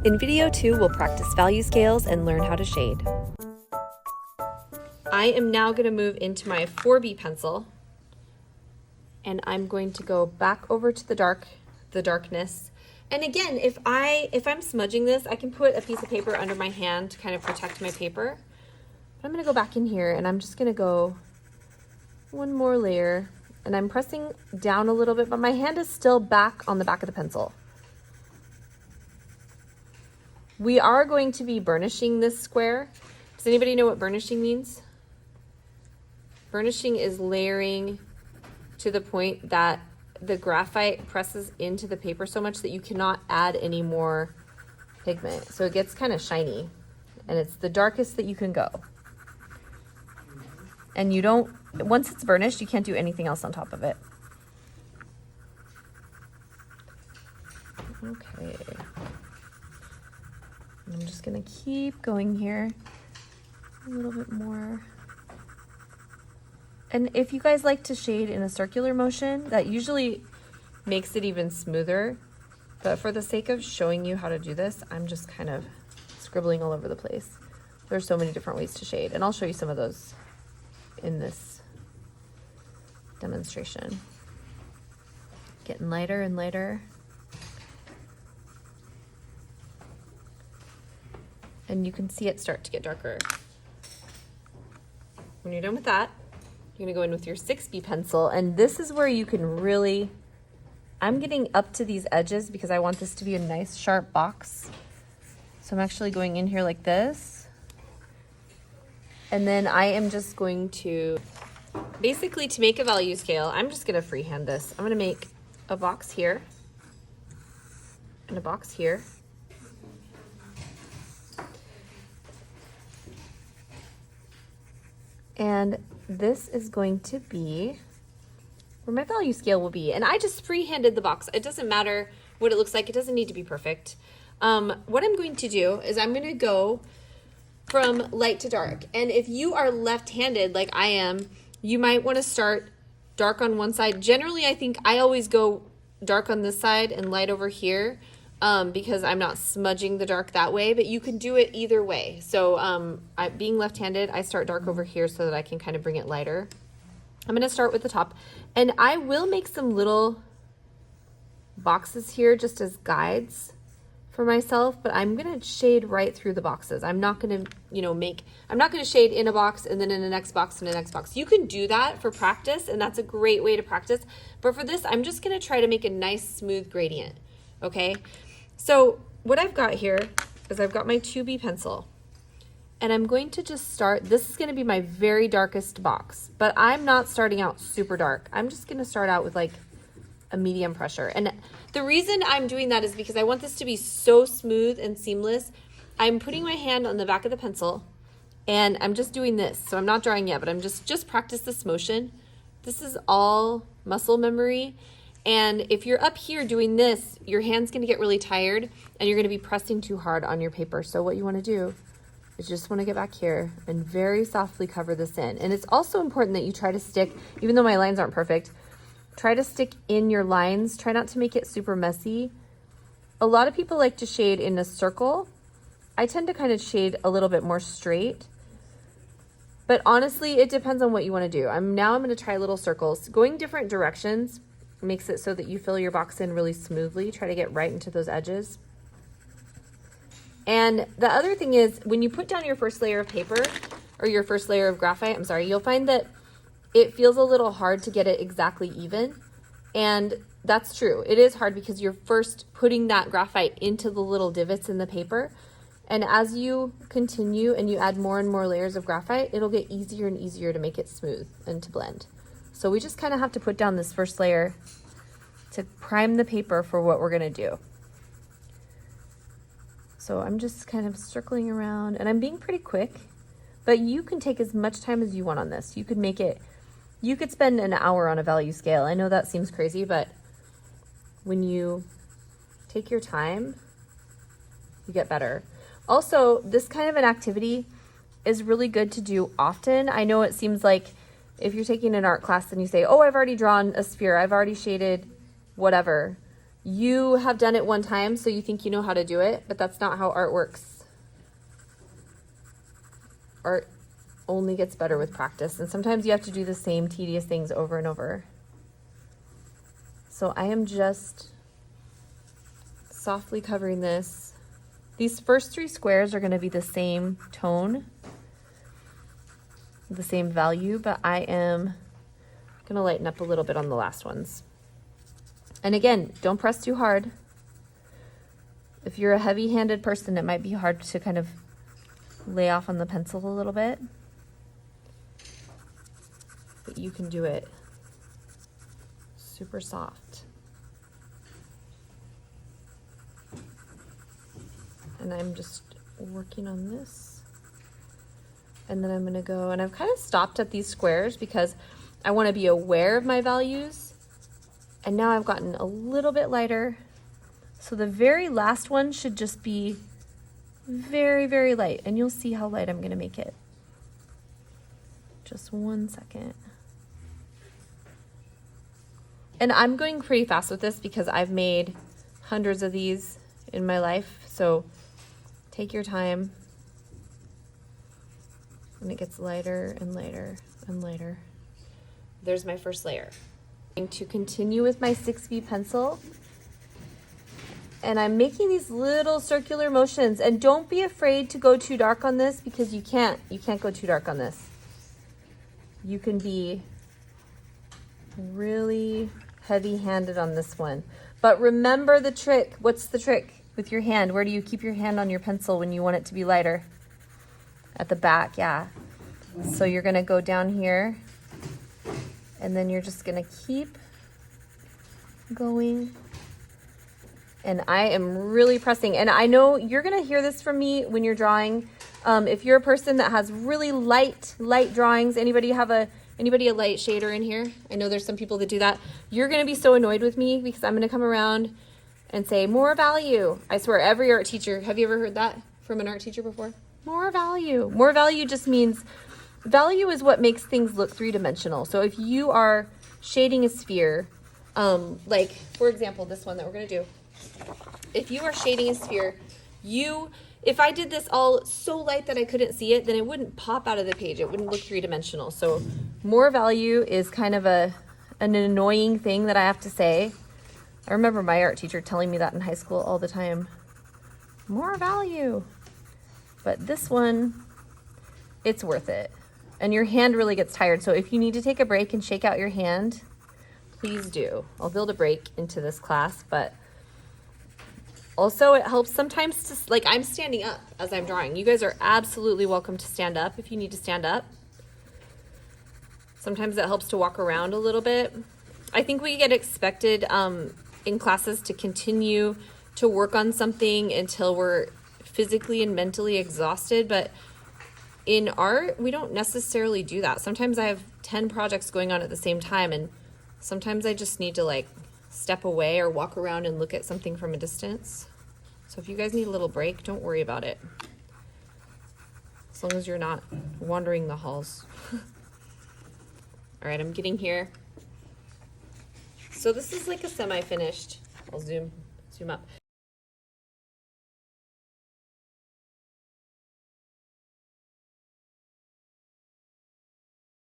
In video 2, we'll practice value scales and learn how to shade. I am now going to move into my 4B pencil, and I'm going to go back over to the darkness. And again, if I'm smudging this, I can put a piece of paper under my hand to kind of protect my paper. But I'm going to go back in here, and I'm just going to go one more layer, and I'm pressing down a little bit, but my hand is still back on the back of the pencil. We are going to be burnishing this square. Does anybody know what burnishing means? Burnishing is layering to the point that the graphite presses into the paper so much that you cannot add any more pigment. So it gets kind of shiny, and it's the darkest that you can go. And once it's burnished, you can't do anything else on top of it. Okay. I'm just gonna keep going here a little bit more. And if you guys like to shade in a circular motion, that usually makes it even smoother. But for the sake of showing you how to do this, I'm just kind of scribbling all over the place. There's so many different ways to shade, and I'll show you some of those in this demonstration. Getting lighter and lighter. And you can see it start to get darker. When you're done with that, you're gonna go in with your 6B pencil, and this is where you can really, I'm getting up to these edges because I want this to be a nice sharp box. So I'm actually going in here like this. And then I am just going to, basically to make a value scale, I'm just gonna freehand this. I'm gonna make a box here and a box here. And this is going to be where my value scale will be. And I just freehanded the box. It doesn't matter what it looks like. It doesn't need to be perfect. What I'm going to do is I'm going to go from light to dark. And if you are left-handed like I am, you might want to start dark on one side. Generally, I think I always go dark on this side and light over here. Because I'm not smudging the dark that way, but you can do it either way. So being left-handed, I start dark over here so that I can kind of bring it lighter. I'm going to start with the top, and I will make some little boxes here just as guides for myself, but I'm going to shade right through the boxes. I'm not going to, I'm not going to shade in a box and then in the next box and the next box. You can do that for practice, and that's a great way to practice. But for this, I'm just going to try to make a nice smooth gradient. Okay. So what I've got here is I've got my 2B pencil, and I'm going to just start, this is going to be my very darkest box, but I'm not starting out super dark. I'm just going to start out with like a medium pressure. And the reason I'm doing that is because I want this to be so smooth and seamless. I'm putting my hand on the back of the pencil, and I'm just doing this. So I'm not drawing yet, but I'm just practice this motion. This is all muscle memory. And if you're up here doing this, your hand's going to get really tired and you're going to be pressing too hard on your paper. So what you want to do is just want to get back here and very softly cover this in. And it's also important that you try to stick, even though my lines aren't perfect, try to stick in your lines. Try not to make it super messy. A lot of people like to shade in a circle. I tend to kind of shade a little bit more straight. But honestly, it depends on what you want to do. I'm going to try little circles. Going different directions makes it so that you fill your box in really smoothly. Try to get right into those edges. And the other thing is, when you put down your first layer of paper or your first layer of graphite, you'll find that it feels a little hard to get it exactly even. And that's true. It is hard because you're first putting that graphite into the little divots in the paper. And as you continue and you add more and more layers of graphite, it'll get easier and easier to make it smooth and to blend. So we just kind of have to put down this first layer to prime the paper for what we're going to do. So I'm just kind of circling around, and I'm being pretty quick, but you can take as much time as you want on this. You could spend an hour on a value scale. I know that seems crazy, but when you take your time, you get better. Also, this kind of an activity is really good to do often. I know it seems like if you're taking an art class and you say, oh, I've already drawn a sphere, I've already shaded whatever, You have done it one time, so you think you know how to do it, but that's not how art works. Art only gets better with practice, and sometimes you have to do the same tedious things over and over. So I am just softly covering this. These first 3 squares are going to be the same tone, the same value, but I am going to lighten up a little bit on the last ones. And again, don't press too hard. If you're a heavy-handed person, it might be hard to kind of lay off on the pencil a little bit. But you can do it super soft. And I'm just working on this. And then I'm gonna go, and I've kind of stopped at these squares because I wanna be aware of my values. And now I've gotten a little bit lighter. So the very last one should just be very, very light. And you'll see how light I'm gonna make it. Just 1 second. And I'm going pretty fast with this because I've made hundreds of these in my life. So take your time. And it gets lighter and lighter and lighter. There's my first layer. I'm going to continue with my 6B pencil. And I'm making these little circular motions. And don't be afraid to go too dark on this because you can't. You can't go too dark on this. You can be really heavy-handed on this one. But remember the trick. What's the trick with your hand? Where do you keep your hand on your pencil when you want it to be lighter? At the back, yeah. So you're gonna go down here and then you're just gonna keep going. And I am really pressing. And I know you're gonna hear this from me when you're drawing. If you're a person that has really light drawings, anybody a light shader in here? I know there's some people that do that. You're gonna be so annoyed with me because I'm gonna come around and say, more value. I swear, every art teacher, have you ever heard that from an art teacher before? More value. More value just means, value is what makes things look 3-dimensional. So if you are shading a sphere, like for example, this one that we're gonna do. If you are shading a sphere, if I did this all so light that I couldn't see it, then it wouldn't pop out of the page. It wouldn't look 3-dimensional. So more value is kind of an annoying thing that I have to say. I remember my art teacher telling me that in high school all the time. More value. But this one, it's worth it. And your hand really gets tired. So if you need to take a break and shake out your hand, please do. I'll build a break into this class, but also it helps sometimes to, like I'm standing up as I'm drawing. You guys are absolutely welcome to stand up if you need to stand up. Sometimes it helps to walk around a little bit. I think we get expected in classes to continue to work on something until we're physically and mentally exhausted, but in art, we don't necessarily do that. Sometimes I have 10 projects going on at the same time, and sometimes I just need to like step away or walk around and look at something from a distance. So if you guys need a little break, don't worry about it. As long as you're not wandering the halls. All right, I'm getting here. So this is like a semi-finished. I'll zoom up.